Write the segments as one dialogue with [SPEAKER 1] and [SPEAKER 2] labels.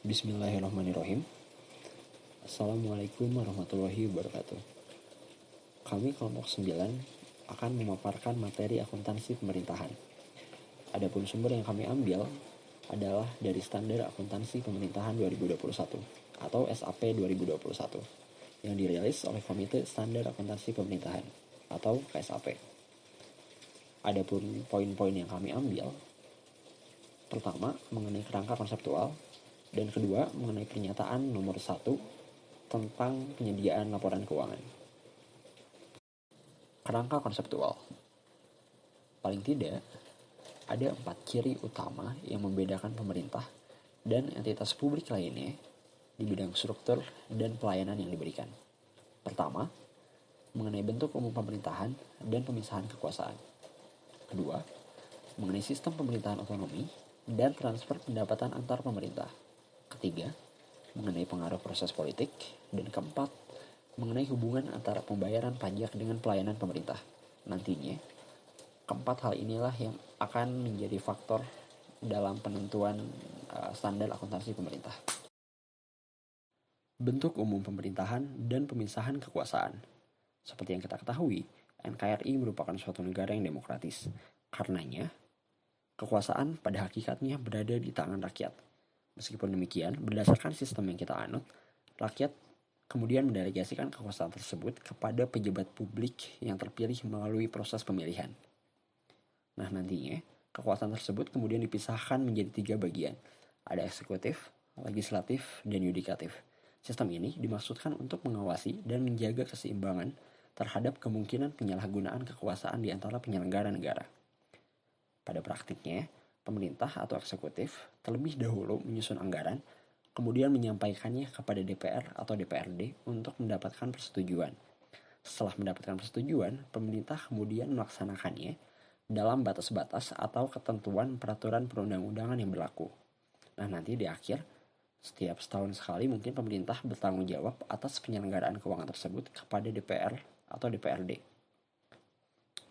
[SPEAKER 1] Bismillahirrahmanirrahim. Assalamualaikum warahmatullahi wabarakatuh. Kami kelompok 9 akan memaparkan materi akuntansi pemerintahan. Adapun sumber yang kami ambil adalah dari Standar Akuntansi Pemerintahan 2021 atau SAP 2021 yang dirilis oleh Komite Standar Akuntansi Pemerintahan atau KSAP. Adapun poin-poin yang kami ambil, pertama mengenai kerangka konseptual, dan kedua mengenai pernyataan nomor 1 tentang penyediaan laporan keuangan. Kerangka konseptual. Paling tidak, ada 4 ciri utama yang membedakan pemerintah dan entitas publik lainnya di bidang struktur dan pelayanan yang diberikan. Pertama, mengenai bentuk umum pemerintahan dan pemisahan kekuasaan. Kedua, mengenai sistem pemerintahan otonomi dan transfer pendapatan antar pemerintah. Ketiga, mengenai pengaruh proses politik. Dan keempat, mengenai hubungan antara pembayaran pajak dengan pelayanan pemerintah. Nantinya, keempat hal inilah yang akan menjadi faktor dalam penentuan standar akuntansi pemerintah. Bentuk umum pemerintahan dan pemisahan kekuasaan. Seperti yang kita ketahui, NKRI merupakan suatu negara yang demokratis. Karenanya, kekuasaan pada hakikatnya berada di tangan rakyat. Meskipun demikian, berdasarkan sistem yang kita anut, rakyat kemudian mendelegasikan kekuasaan tersebut kepada pejabat publik yang terpilih melalui proses pemilihan. Nah, nantinya, kekuasaan tersebut kemudian dipisahkan menjadi 3 bagian. Ada eksekutif, legislatif, dan yudikatif. Sistem ini dimaksudkan untuk mengawasi dan menjaga keseimbangan terhadap kemungkinan penyalahgunaan kekuasaan di antara penyelenggara negara. Pada praktiknya, pemerintah atau eksekutif terlebih dahulu menyusun anggaran, kemudian menyampaikannya kepada DPR atau DPRD untuk mendapatkan persetujuan. Setelah mendapatkan persetujuan, pemerintah kemudian melaksanakannya dalam batas-batas atau ketentuan peraturan perundang-undangan yang berlaku. Nah, nanti di akhir, setiap setahun sekali mungkin pemerintah bertanggung jawab atas penyelenggaraan keuangan tersebut kepada DPR atau DPRD.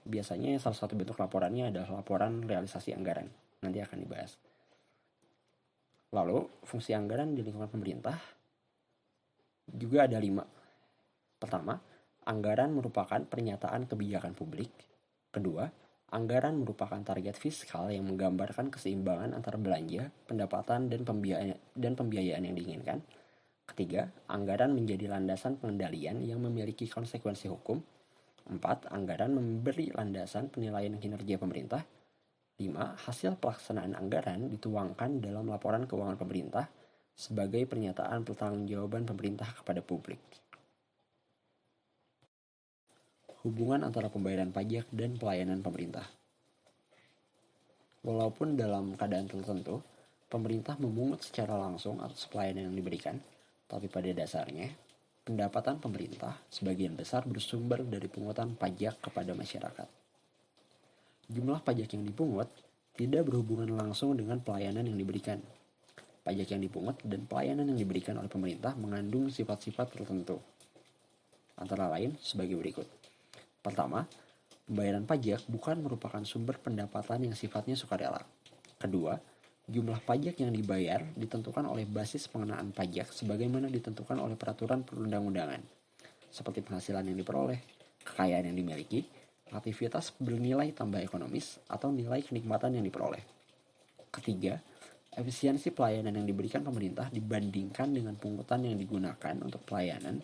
[SPEAKER 1] Biasanya salah satu bentuk laporannya adalah laporan realisasi anggaran. Nanti akan dibahas. Lalu, fungsi anggaran di lingkungan pemerintah juga ada 5. Pertama, anggaran merupakan pernyataan kebijakan publik. Kedua, anggaran merupakan target fiskal yang menggambarkan keseimbangan antara belanja, pendapatan, dan pembiayaan yang diinginkan. Ketiga, anggaran menjadi landasan pengendalian yang memiliki konsekuensi hukum. 4. Anggaran memberi landasan penilaian kinerja pemerintah. 5. Hasil pelaksanaan anggaran dituangkan dalam laporan keuangan pemerintah sebagai pernyataan pertanggungjawaban pemerintah kepada publik. Hubungan antara pembayaran pajak dan pelayanan pemerintah. Walaupun dalam keadaan tertentu, pemerintah memungut secara langsung atas pelayanan yang diberikan, tapi pada dasarnya, pendapatan pemerintah sebagian besar bersumber dari pungutan pajak kepada masyarakat. Jumlah pajak yang dipungut tidak berhubungan langsung dengan pelayanan yang diberikan. Pajak yang dipungut dan pelayanan yang diberikan oleh pemerintah mengandung sifat-sifat tertentu. Antara lain sebagai berikut. Pertama, pembayaran pajak bukan merupakan sumber pendapatan yang sifatnya sukarela. Kedua, jumlah pajak yang dibayar ditentukan oleh basis pengenaan pajak sebagaimana ditentukan oleh peraturan perundang-undangan, seperti penghasilan yang diperoleh, kekayaan yang dimiliki, aktivitas bernilai tambah ekonomis, atau nilai kenikmatan yang diperoleh. Ketiga, efisiensi pelayanan yang diberikan pemerintah dibandingkan dengan pungutan yang digunakan untuk pelayanan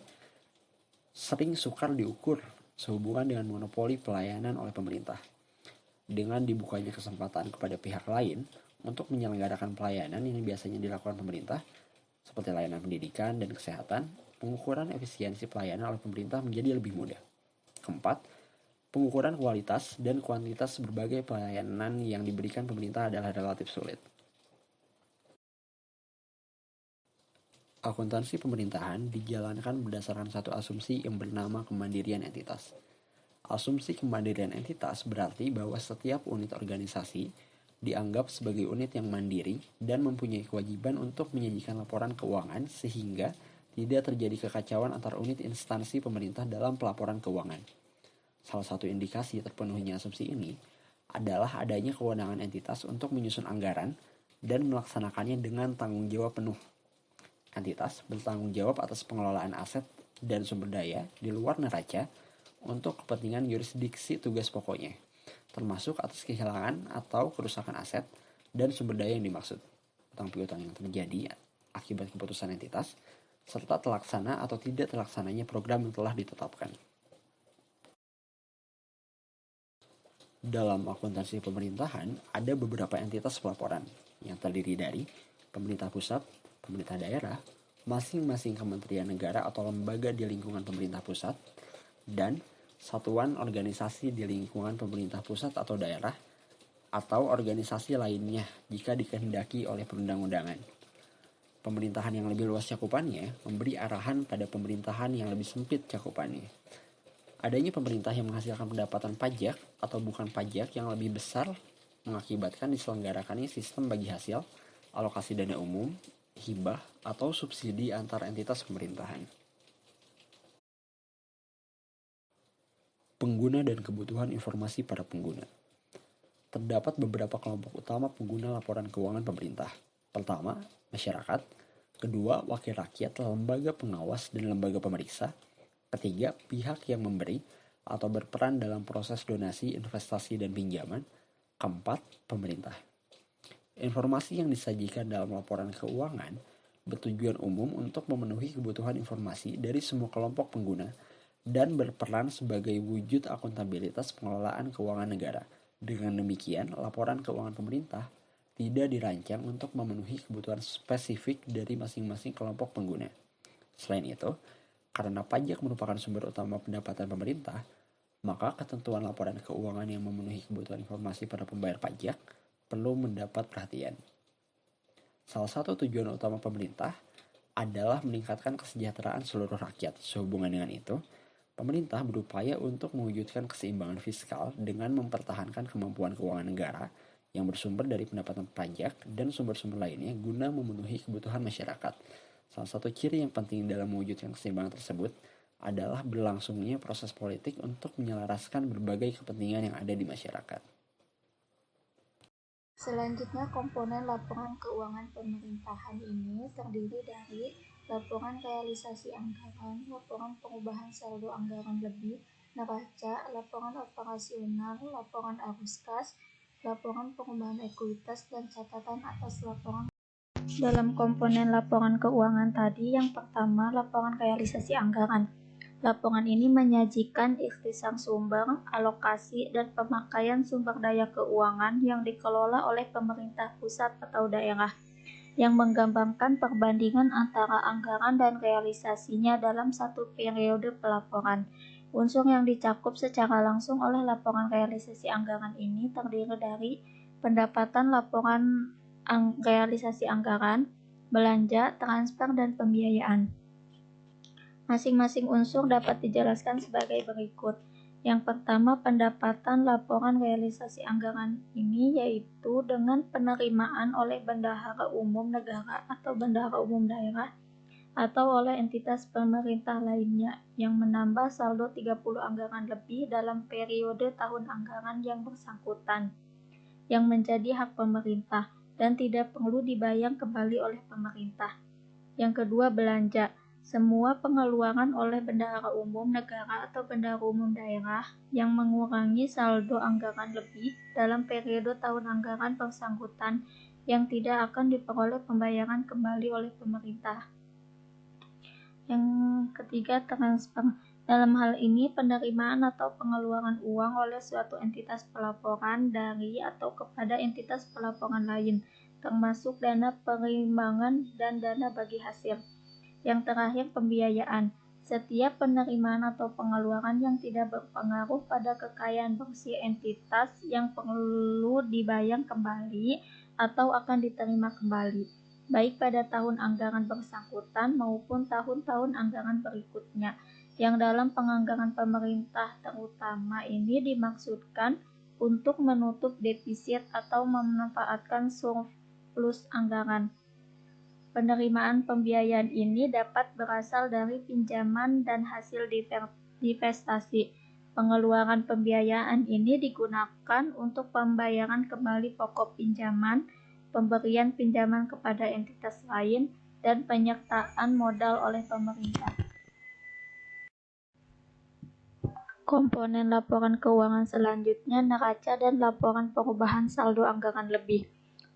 [SPEAKER 1] sering sukar diukur sehubungan dengan monopoli pelayanan oleh pemerintah. Dengan dibukanya kesempatan kepada pihak lain untuk menyelenggarakan pelayanan yang biasanya dilakukan pemerintah, seperti layanan pendidikan dan kesehatan, pengukuran efisiensi pelayanan oleh pemerintah menjadi lebih mudah. Keempat, pengukuran kualitas dan kuantitas berbagai pelayanan yang diberikan pemerintah adalah relatif sulit. Akuntansi pemerintahan dijalankan berdasarkan satu asumsi yang bernama kemandirian entitas. Asumsi kemandirian entitas berarti bahwa setiap unit organisasi dianggap sebagai unit yang mandiri dan mempunyai kewajiban untuk menyajikan laporan keuangan sehingga tidak terjadi kekacauan antar unit instansi pemerintah dalam pelaporan keuangan. Salah satu indikasi terpenuhinya asumsi ini adalah adanya kewenangan entitas untuk menyusun anggaran dan melaksanakannya dengan tanggung jawab penuh. entitas bertanggung jawab atas pengelolaan aset dan sumber daya di luar neraca untuk kepentingan yurisdiksi tugas pokoknya, termasuk atas kehilangan atau kerusakan aset dan sumber daya yang dimaksud, utang piutang yang terjadi akibat keputusan entitas, serta terlaksana atau tidak terlaksananya program yang telah ditetapkan. Dalam akuntansi pemerintahan, ada beberapa entitas pelaporan yang terdiri dari pemerintah pusat, pemerintah daerah, masing-masing kementerian negara atau lembaga di lingkungan pemerintah pusat, dan satuan organisasi di lingkungan pemerintah pusat atau daerah, atau organisasi lainnya jika dikehendaki oleh perundang-undangan. Pemerintahan yang lebih luas cakupannya memberi arahan pada pemerintahan yang lebih sempit cakupannya. Adanya pemerintah yang menghasilkan pendapatan pajak atau bukan pajak yang lebih besar mengakibatkan diselenggarakannya sistem bagi hasil, alokasi dana umum, hibah, atau subsidi antar entitas pemerintahan. Pengguna dan kebutuhan informasi para pengguna. Terdapat beberapa kelompok utama pengguna laporan keuangan pemerintah. Pertama, masyarakat. Kedua, wakil rakyat, lembaga pengawas dan lembaga pemeriksa. Ketiga, pihak yang memberi atau berperan dalam proses donasi, investasi, dan pinjaman. Keempat, pemerintah. Informasi yang disajikan dalam laporan keuangan bertujuan umum untuk memenuhi kebutuhan informasi dari semua kelompok pengguna dan berperan sebagai wujud akuntabilitas pengelolaan keuangan negara. Dengan demikian, laporan keuangan pemerintah tidak dirancang untuk memenuhi kebutuhan spesifik dari masing-masing kelompok pengguna. Selain itu, karena pajak merupakan sumber utama pendapatan pemerintah, maka ketentuan laporan keuangan yang memenuhi kebutuhan informasi para pembayar pajak perlu mendapat perhatian. Salah satu tujuan utama pemerintah adalah meningkatkan kesejahteraan seluruh rakyat. Sehubungan dengan itu, pemerintah berupaya untuk mewujudkan keseimbangan fiskal dengan mempertahankan kemampuan keuangan negara yang bersumber dari pendapatan pajak dan sumber-sumber lainnya guna memenuhi kebutuhan masyarakat. Salah satu ciri yang penting dalam mewujudkan keseimbangan tersebut adalah berlangsungnya proses politik untuk menyelaraskan berbagai kepentingan yang ada di masyarakat.
[SPEAKER 2] Selanjutnya, komponen laporan keuangan pemerintahan ini terdiri dari laporan realisasi anggaran, laporan perubahan saldo anggaran lebih, neraca, laporan operasional, laporan arus kas, laporan perubahan ekuitas, dan catatan atas laporan. Dalam komponen laporan keuangan tadi, yang pertama laporan realisasi anggaran. Laporan ini menyajikan ikhtisar sumber, alokasi, dan pemakaian sumber daya keuangan yang dikelola oleh pemerintah pusat atau daerah, yang menggambarkan perbandingan antara anggaran dan realisasinya dalam satu periode pelaporan. Unsur yang dicakup secara langsung oleh laporan realisasi anggaran ini terdiri dari pendapatan, laporan realisasi anggaran, belanja, transfer, dan pembiayaan. Masing-masing unsur dapat dijelaskan sebagai berikut. Yang pertama, pendapatan laporan realisasi anggaran ini yaitu dengan penerimaan oleh bendahara umum negara atau bendahara umum daerah atau oleh entitas pemerintah lainnya yang menambah saldo 30 anggaran lebih dalam periode tahun anggaran yang bersangkutan, yang menjadi hak pemerintah dan tidak perlu dibayar kembali oleh pemerintah. Yang kedua, belanja. Semua pengeluaran oleh bendahara umum negara atau bendahara umum daerah yang mengurangi saldo anggaran lebih dalam periode tahun anggaran bersangkutan yang tidak akan diperoleh pembayaran kembali oleh pemerintah. Yang ketiga, transfer. Dalam hal ini, penerimaan atau pengeluaran uang oleh suatu entitas pelaporan dari atau kepada entitas pelaporan lain, termasuk dana perimbangan dan dana bagi hasil. Yang terakhir, pembiayaan. Setiap penerimaan atau pengeluaran yang tidak berpengaruh pada kekayaan bersih entitas yang perlu dibayar kembali atau akan diterima kembali, baik pada tahun anggaran bersangkutan maupun tahun-tahun anggaran berikutnya. Yang dalam penganggaran pemerintah terutama ini dimaksudkan untuk menutup defisit atau memanfaatkan surplus anggaran. Penerimaan pembiayaan ini dapat berasal dari pinjaman dan hasil divestasi. Pengeluaran pembiayaan ini digunakan untuk pembayaran kembali pokok pinjaman, pemberian pinjaman kepada entitas lain, dan penyertaan modal oleh pemerintah. Komponen laporan keuangan selanjutnya neraca dan laporan perubahan saldo anggaran lebih.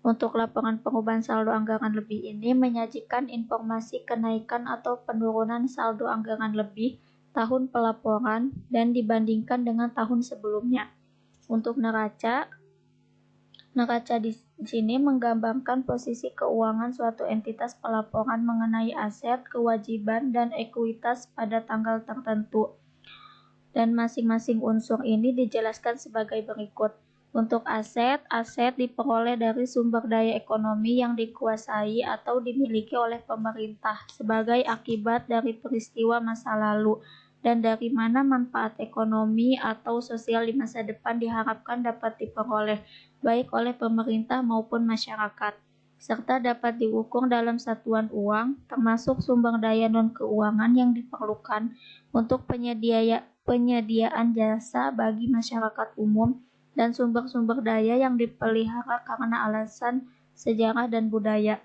[SPEAKER 2] Untuk laporan perubahan saldo anggaran lebih ini menyajikan informasi kenaikan atau penurunan saldo anggaran lebih tahun pelaporan dan dibandingkan dengan tahun sebelumnya. Untuk neraca di sini menggambarkan posisi keuangan suatu entitas pelaporan mengenai aset, kewajiban, dan ekuitas pada tanggal tertentu. Dan masing-masing unsur ini dijelaskan sebagai berikut. Untuk aset diperoleh dari sumber daya ekonomi yang dikuasai atau dimiliki oleh pemerintah sebagai akibat dari peristiwa masa lalu dan dari mana manfaat ekonomi atau sosial di masa depan diharapkan dapat diperoleh, baik oleh pemerintah maupun masyarakat, serta dapat diukur dalam satuan uang, termasuk sumber daya non-keuangan yang diperlukan untuk penyediaan jasa bagi masyarakat umum dan sumber-sumber daya yang dipelihara karena alasan sejarah dan budaya.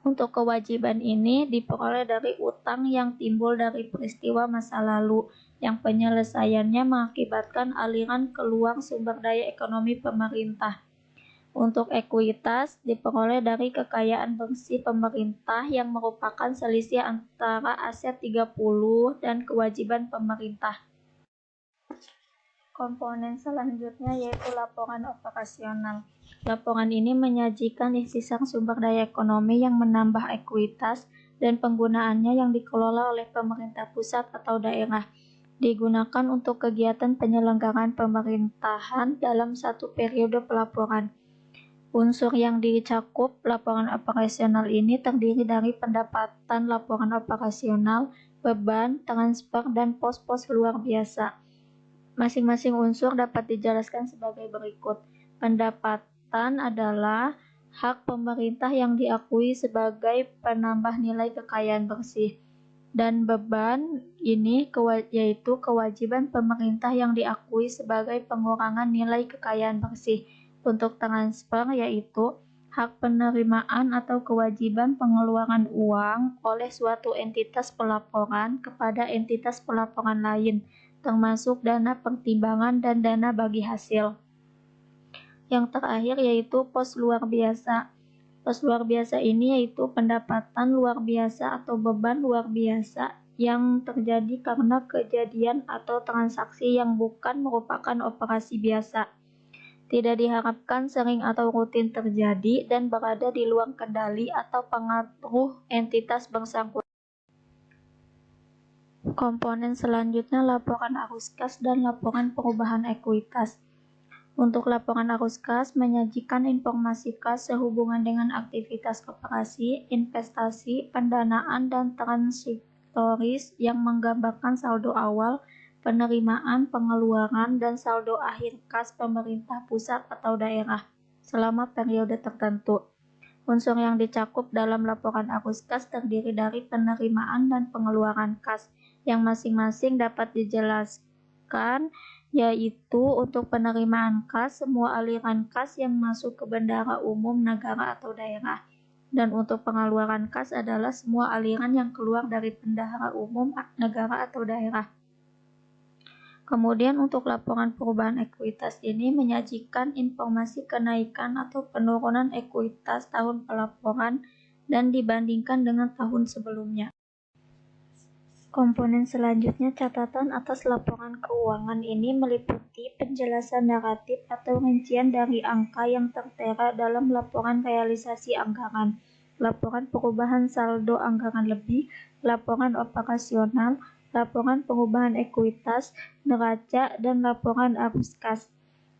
[SPEAKER 2] Untuk kewajiban ini diperoleh dari utang yang timbul dari peristiwa masa lalu yang penyelesaiannya mengakibatkan aliran keluar sumber daya ekonomi pemerintah. Untuk ekuitas diperoleh dari kekayaan bersih pemerintah yang merupakan selisih antara aset 30 dan kewajiban pemerintah. Komponen selanjutnya yaitu laporan operasional. Laporan ini menyajikan ikhtisar sumber daya ekonomi yang menambah ekuitas dan penggunaannya yang dikelola oleh pemerintah pusat atau daerah. Digunakan untuk kegiatan penyelenggaraan pemerintahan dalam satu periode pelaporan. Unsur yang dicakup laporan operasional ini terdiri dari pendapatan laporan operasional, beban, transfer, dan pos-pos luar biasa. Masing-masing unsur dapat dijelaskan sebagai berikut. Pendapatan adalah hak pemerintah yang diakui sebagai penambah nilai kekayaan bersih. Dan beban ini yaitu kewajiban pemerintah yang diakui sebagai pengurangan nilai kekayaan bersih. Untuk transfer yaitu hak penerimaan atau kewajiban pengeluaran uang oleh suatu entitas pelaporan kepada entitas pelaporan lain, termasuk dana pertimbangan dan dana bagi hasil. Yang terakhir yaitu pos luar biasa. Pos luar biasa ini yaitu pendapatan luar biasa atau beban luar biasa yang terjadi karena kejadian atau transaksi yang bukan merupakan operasi biasa, tidak diharapkan sering atau rutin terjadi dan berada di luar kendali atau pengaruh entitas bersangkutan. Komponen selanjutnya laporan arus kas dan laporan perubahan ekuitas. Untuk laporan arus kas menyajikan informasi kas sehubungan dengan aktivitas operasi, investasi, pendanaan, dan transitoris yang menggambarkan saldo awal, penerimaan, pengeluaran, dan saldo akhir kas pemerintah pusat atau daerah selama periode tertentu. Unsur yang dicakup dalam laporan arus kas terdiri dari penerimaan dan pengeluaran kas, yang masing-masing dapat dijelaskan, yaitu untuk penerimaan kas, semua aliran kas yang masuk ke bendahara umum negara atau daerah. Dan untuk pengeluaran kas adalah semua aliran yang keluar dari bendahara umum negara atau daerah. Kemudian untuk laporan perubahan ekuitas ini menyajikan informasi kenaikan atau penurunan ekuitas tahun pelaporan dan dibandingkan dengan tahun sebelumnya. Komponen selanjutnya catatan atas laporan keuangan ini meliputi penjelasan naratif atau rincian dari angka yang tertera dalam laporan realisasi anggaran, laporan perubahan saldo anggaran lebih, laporan operasional, laporan perubahan ekuitas, neraca, dan laporan arus kas.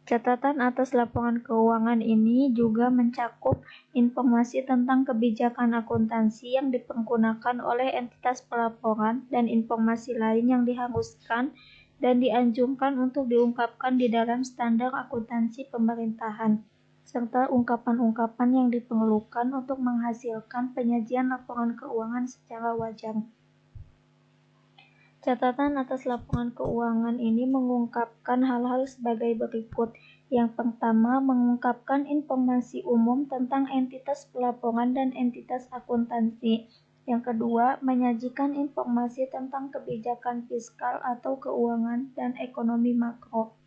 [SPEAKER 2] Catatan atas laporan keuangan ini juga mencakup informasi tentang kebijakan akuntansi yang dipergunakan oleh entitas pelaporan dan informasi lain yang diharuskan dan dianjurkan untuk diungkapkan di dalam standar akuntansi pemerintahan, serta ungkapan-ungkapan yang diperlukan untuk menghasilkan penyajian laporan keuangan secara wajar. Catatan atas laporan keuangan ini mengungkapkan hal-hal sebagai berikut. Yang pertama, mengungkapkan informasi umum tentang entitas pelaporan dan entitas akuntansi. Yang kedua, menyajikan informasi tentang kebijakan fiskal atau keuangan dan ekonomi makro.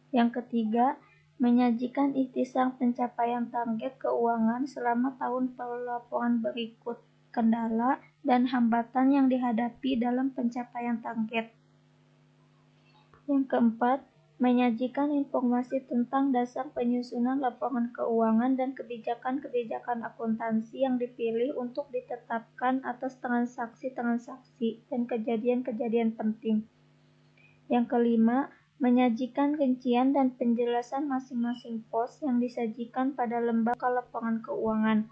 [SPEAKER 2] Yang ketiga, menyajikan ikhtisar pencapaian target keuangan selama tahun pelaporan berikut, kendala dan hambatan yang dihadapi dalam pencapaian target. Yang keempat, menyajikan informasi tentang dasar penyusunan laporan keuangan dan kebijakan-kebijakan akuntansi yang dipilih untuk ditetapkan atas transaksi-transaksi dan kejadian-kejadian penting. Yang kelima, menyajikan rincian dan penjelasan masing-masing pos yang disajikan pada lembaga laporan keuangan.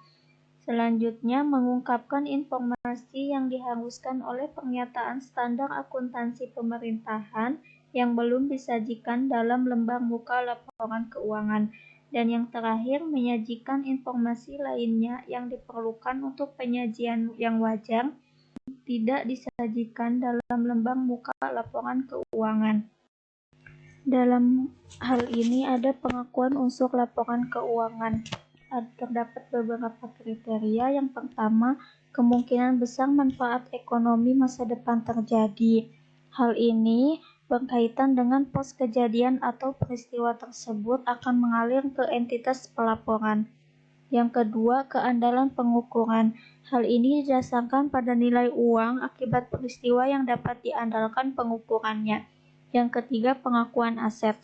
[SPEAKER 2] Selanjutnya, mengungkapkan informasi yang diharuskan oleh pernyataan standar akuntansi pemerintahan yang belum disajikan dalam lembar muka laporan keuangan. Dan yang terakhir, menyajikan informasi lainnya yang diperlukan untuk penyajian yang wajar tidak disajikan dalam lembar muka laporan keuangan. Dalam hal ini ada pengakuan unsur laporan keuangan. Terdapat beberapa kriteria. Yang pertama, kemungkinan besar manfaat ekonomi masa depan terjadi. Hal ini berkaitan dengan pos kejadian atau peristiwa tersebut akan mengalir ke entitas pelaporan. Yang kedua, keandalan pengukuran. Hal ini didasarkan pada nilai uang akibat peristiwa yang dapat diandalkan pengukurannya. Yang ketiga, pengakuan aset.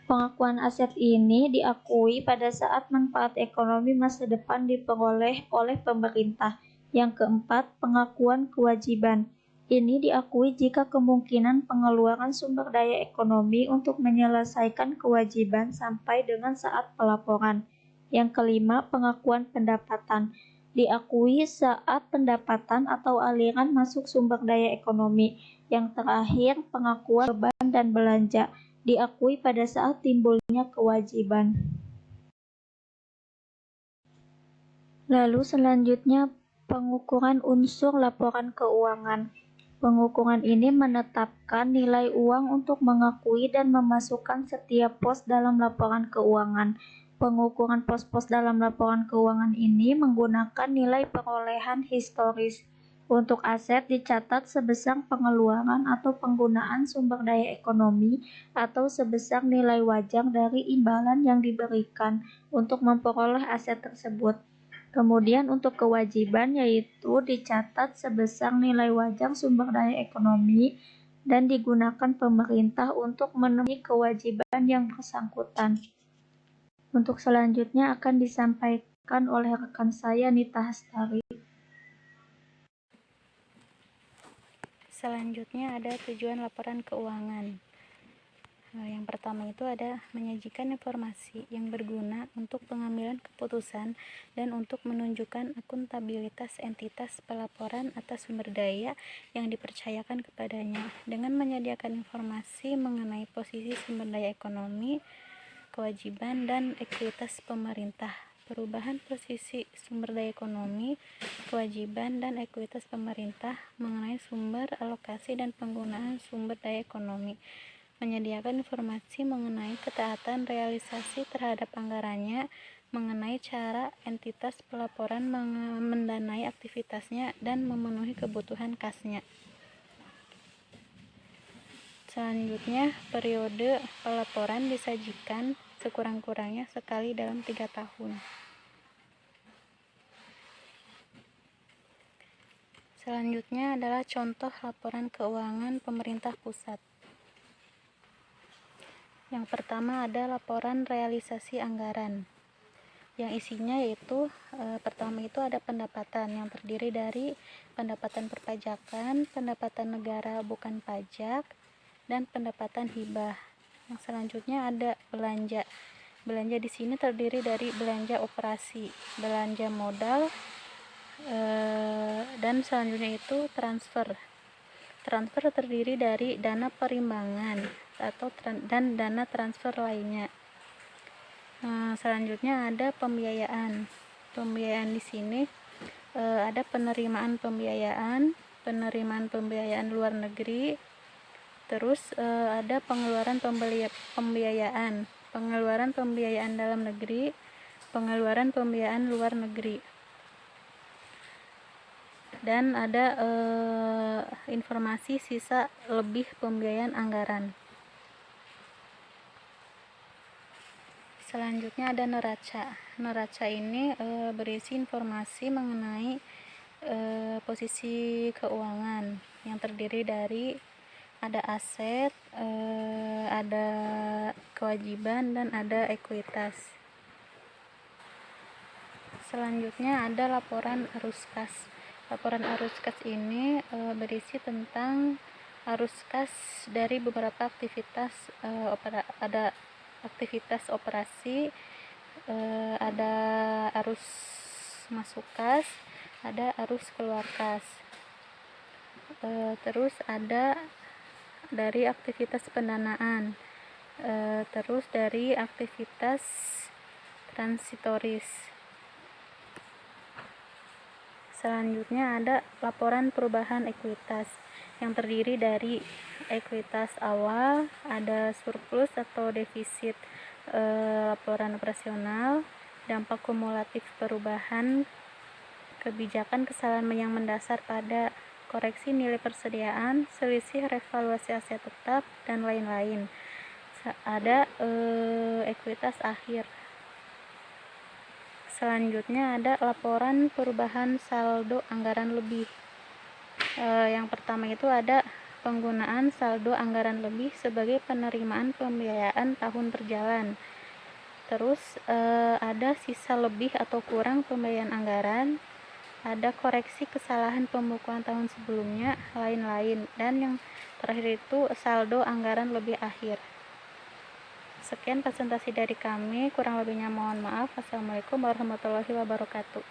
[SPEAKER 2] Pengakuan aset ini diakui pada saat manfaat ekonomi masa depan diperoleh oleh pemerintah. Yang keempat, pengakuan kewajiban. Ini diakui jika kemungkinan pengeluaran sumber daya ekonomi untuk menyelesaikan kewajiban sampai dengan saat pelaporan. Yang kelima, pengakuan pendapatan. Diakui saat pendapatan atau aliran masuk sumber daya ekonomi. Yang terakhir, pengakuan beban dan belanja. Diakui pada saat timbulnya kewajiban. Lalu selanjutnya, pengukuran unsur laporan keuangan. Pengukuran ini menetapkan nilai uang untuk mengakui dan memasukkan setiap pos dalam laporan keuangan. Pengukuran pos-pos dalam laporan keuangan ini menggunakan nilai perolehan historis. Untuk aset dicatat sebesar pengeluaran atau penggunaan sumber daya ekonomi atau sebesar nilai wajar dari imbalan yang diberikan untuk memperoleh aset tersebut. Kemudian untuk kewajiban yaitu dicatat sebesar nilai wajar sumber daya ekonomi dan digunakan pemerintah untuk memenuhi kewajiban yang bersangkutan. Untuk selanjutnya akan disampaikan oleh rekan saya Nita Hastari.
[SPEAKER 3] Selanjutnya ada tujuan laporan keuangan. Yang pertama itu ada menyajikan informasi yang berguna untuk pengambilan keputusan dan untuk menunjukkan akuntabilitas entitas pelaporan atas sumber daya yang dipercayakan kepadanya dengan menyediakan informasi mengenai posisi sumber daya ekonomi, kewajiban, dan ekuitas pemerintah. Perubahan posisi sumber daya ekonomi, kewajiban, dan ekuitas pemerintah mengenai sumber, alokasi, dan penggunaan sumber daya ekonomi. Menyediakan informasi mengenai ketaatan realisasi terhadap anggarannya, mengenai cara entitas pelaporan mendanai aktivitasnya dan memenuhi kebutuhan kasnya. Selanjutnya, periode pelaporan disajikan sekurang-kurangnya sekali dalam 3 tahun. Selanjutnya adalah contoh laporan keuangan pemerintah pusat. Yang pertama ada laporan realisasi anggaran. Yang isinya yaitu pertama itu ada pendapatan yang terdiri dari pendapatan perpajakan, pendapatan negara bukan pajak, dan pendapatan hibah. Yang selanjutnya ada belanja. Belanja di sini terdiri dari belanja operasi, belanja modal, dan selanjutnya itu transfer. Transfer terdiri dari dana perimbangan dan dana transfer lainnya. Selanjutnya ada pembiayaan. Pembiayaan di sini ada penerimaan pembiayaan luar negeri, Terus ada pengeluaran pembiayaan, pengeluaran pembiayaan dalam negeri, pengeluaran pembiayaan luar negeri. Dan ada informasi sisa lebih pembiayaan anggaran. Selanjutnya ada neraca. Neraca ini berisi informasi mengenai posisi keuangan yang terdiri dari ada aset, ada kewajiban, dan ada ekuitas. Selanjutnya ada laporan arus kas. Laporan arus kas ini berisi tentang arus kas dari beberapa aktivitas, ada aktivitas operasi, ada arus masuk kas, ada arus keluar kas. Terus ada dari aktivitas pendanaan, terus dari aktivitas transitoris. Selanjutnya ada laporan perubahan ekuitas yang terdiri dari ekuitas awal, ada surplus atau defisit, laporan operasional, dampak kumulatif perubahan kebijakan, kesalahan yang mendasar pada koreksi nilai persediaan, selisih revaluasi aset tetap, dan lain-lain. Ada ekuitas akhir. Selanjutnya ada laporan perubahan saldo anggaran lebih. Yang pertama itu ada penggunaan saldo anggaran lebih sebagai penerimaan pembiayaan tahun berjalan. Terus ada sisa lebih atau kurang pembiayaan anggaran, ada koreksi kesalahan pembukuan tahun sebelumnya, lain-lain. Dan yang terakhir itu saldo anggaran lebih akhir. Sekian presentasi dari kami, kurang lebihnya mohon maaf. Assalamualaikum warahmatullahi wabarakatuh.